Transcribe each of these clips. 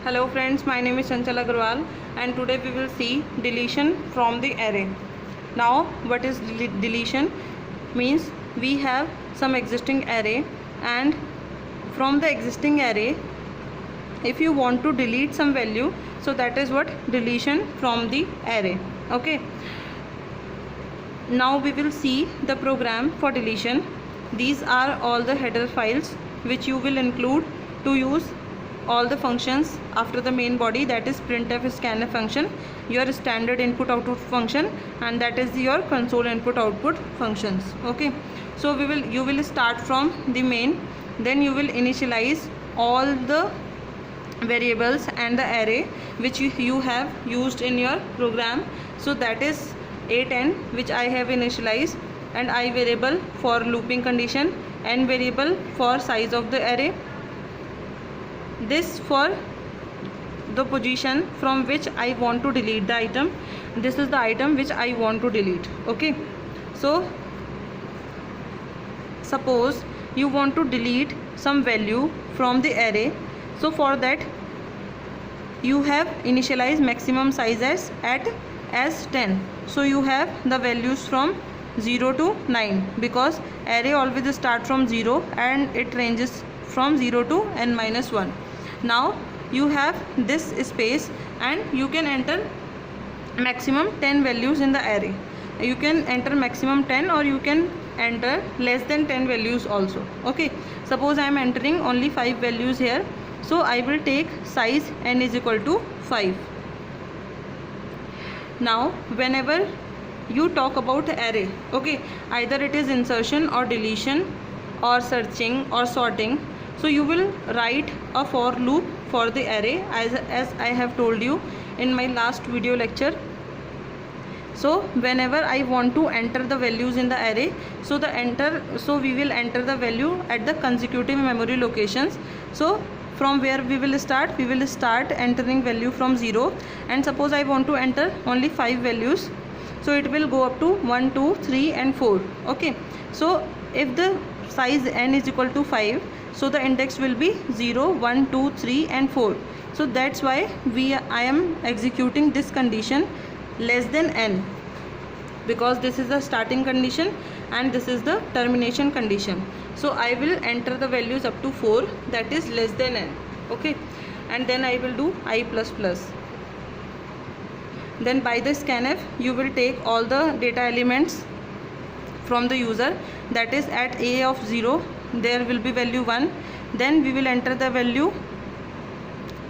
Hello friends, my name is Chanchal Agarwal and today we will see deletion from the array. Now what is deletion? Means we have some existing array and from the existing array if you want to delete some value, so that is what deletion from the array. Okay. Now we will see the program for deletion. These are all the header files which you will include to use all the functions after the main body, that is printf, scanf function, your standard input output function, and that is your console input output functions. Okay, so you will start from the main, then you will initialize all the variables and the array which you have used in your program. So that is a10 which I have initialized, and I variable for looping condition, n variable for size of the array, this for the position from which I want to delete the item. This is the item which I want to delete. Okay, so suppose you want to delete some value from the array, so for that you have initialized maximum size as 10. So you have the values from 0 to 9 because array always start from 0 and it ranges from 0 to n minus 1. Now you have this space and you can enter maximum 10 values in the array. You can enter maximum 10 or you can enter less than 10 values also. Okay, suppose I am entering only 5 values here, so I will take size n is equal to 5. Now whenever you talk about array, okay, either it is insertion or deletion or searching or sorting, so you will write a for loop for the array as I have told you in my last video lecture. So whenever I want to enter the values in the array, so we will enter the value at the consecutive memory locations. So from where we will start entering value from 0, and suppose I want to enter only 5 values, so it will go up to 1, 2, 3 and 4. Okay, so if the size n is equal to 5, so the index will be 0, 1, 2, 3 and 4. So that's why I am executing this condition less than n, because this is the starting condition and this is the termination condition. So I will enter the values up to 4, that is less than n. Okay, and then I will do I plus plus. Then by the scanf you will take all the data elements from the user, that is at a of 0 there will be value 1, then we will enter the value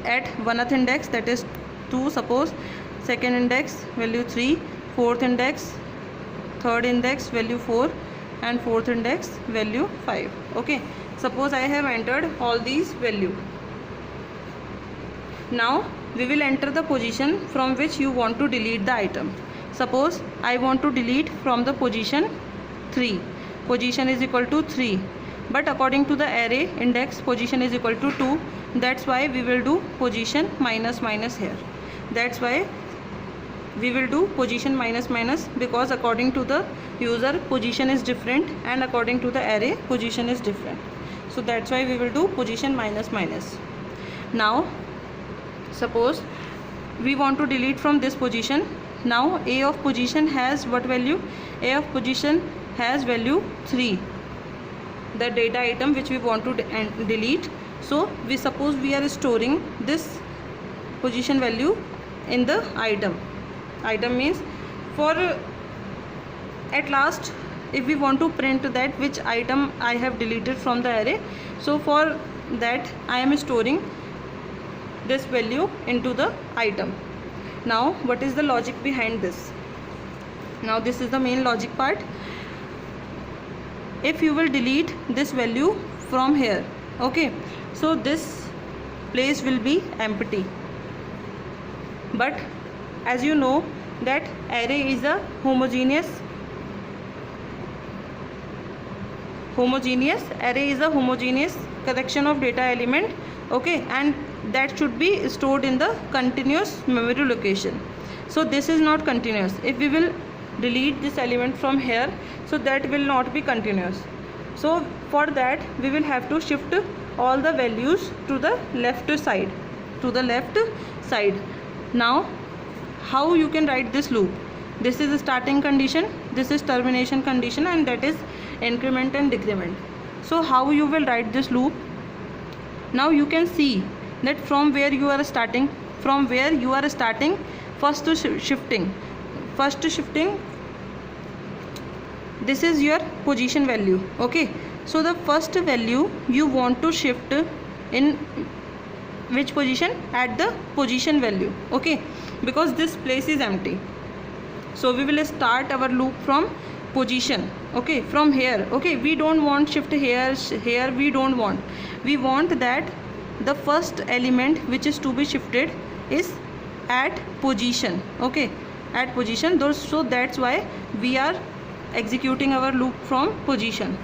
at 1th index, that is 2 suppose, 2nd index value 3, 4th index, 3rd index value 4 and 4th index value 5. Okay, suppose I have entered all these value. Now we will enter the position from which you want to delete the item. Suppose I want to delete from the position 3, position is equal to 3, but according to the array index position is equal to 2, that's why we will do position minus minus here. That's why we will do position minus minus, because according to the user position is different and according to the array position is different. So that's why we will do position minus minus. Now suppose we want to delete from this position. Now a of position has what value? A of position has value 3, the data item which we want to delete. So we suppose we are storing this position value in the item means for at last if we want to print that which item I have deleted from the array, so for that I am storing this value into the item. Now what is the logic behind this? Now this is the main logic part. If you will delete this value from here, okay, so this place will be empty, but as you know that array is a homogeneous collection of data element. Okay, and that should be stored in the continuous memory location. So this is not continuous. If we will delete this element from here, so that will not be continuous. So for that we will have to shift all the values to the left side. to the left side. Now how you can write this loop? This is starting condition, this is termination condition, and that is increment and decrement. So how you will write this loop? Now you can see that from where you are starting, first shifting, this is your position value. Okay, so the first value you want to shift in which position? At the position value. Okay, because this place is empty, so we will start our loop from position. Okay, from here. Okay, we don't want shift here, we don't want. We want that the first element which is to be shifted is at position. Okay, at position. So that's why we are executing our loop from position.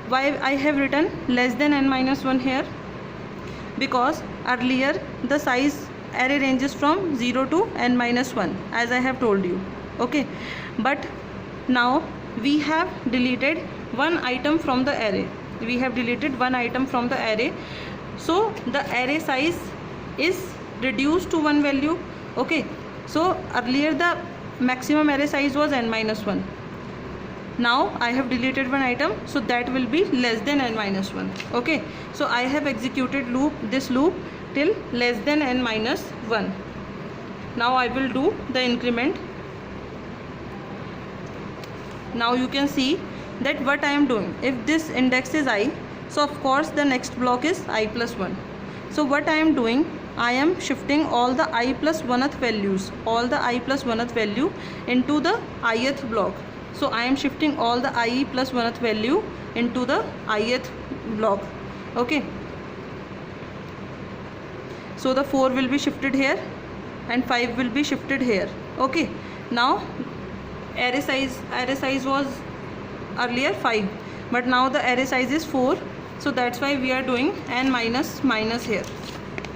Why I have written less than n minus 1 here? Because earlier the size array ranges from 0 to n minus 1, as I have told you. Okay, but now we have deleted one item from the array. So the array size is reduced to one value. Okay, so earlier the maximum array size was n minus 1. Now I have deleted one item, so that will be less than n minus 1. Okay, so I have executed this loop till less than n minus 1. Now I will do the increment. Now you can see that what I am doing. If this index is I, so of course the next block is I plus 1. So what I am doing, I am shifting all the I plus 1th values, into the ith block. So I am shifting all the I plus 1th value into the ith block. Okay, so the 4 will be shifted here and 5 will be shifted here. Okay, now array size was earlier 5, but now the array size is 4, so that's why we are doing n minus here,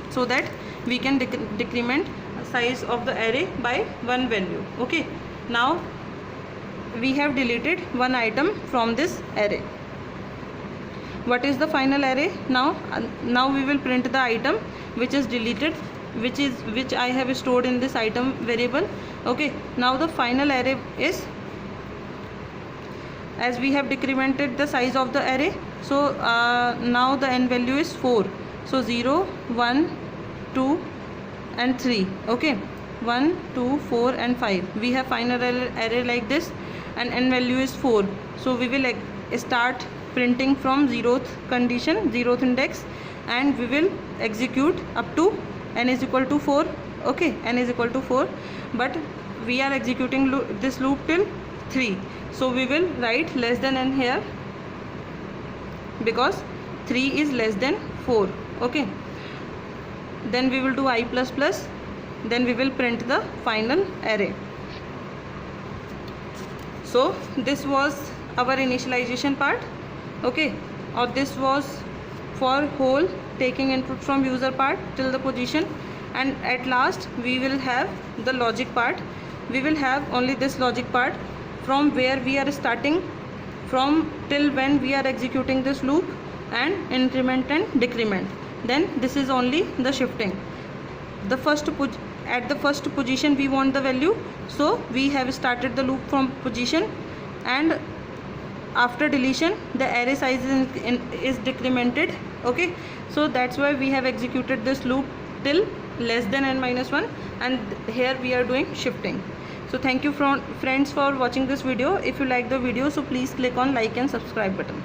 so that we can decrement size of the array by one value. Okay, now we have deleted one item from this array. What is the final array? Now we will print the item which is deleted, which I have stored in this item variable. Okay, now the final array is, as we have decremented the size of the array, so now the n value is 4. So 0, 1, 2 and 3. Okay, 1, 2, 4 and 5. We have final array like this, and n value is 4. So we will start printing from 0th condition, 0th index, and we will execute up to n is equal to 4. Okay, n is equal to 4, but we are executing this loop till 3. So we will write less than n here, because 3 is less than 4. Okay, then we will do I plus plus, then we will print the final array. So this was our initialization part. Okay, or this was for whole taking input from user part till the position, and at last we will have the logic part. We will have only this logic part, from where we are starting, from till when we are executing this loop, and increment and decrement. Then this is only the shifting. At the first position we want the value, so we have started the loop from position, and after deletion the array size is decremented. Okay, so that's why we have executed this loop till less than n minus 1, and here we are doing shifting. So thank you friends for watching this video. If you like the video, so please click on like and subscribe button.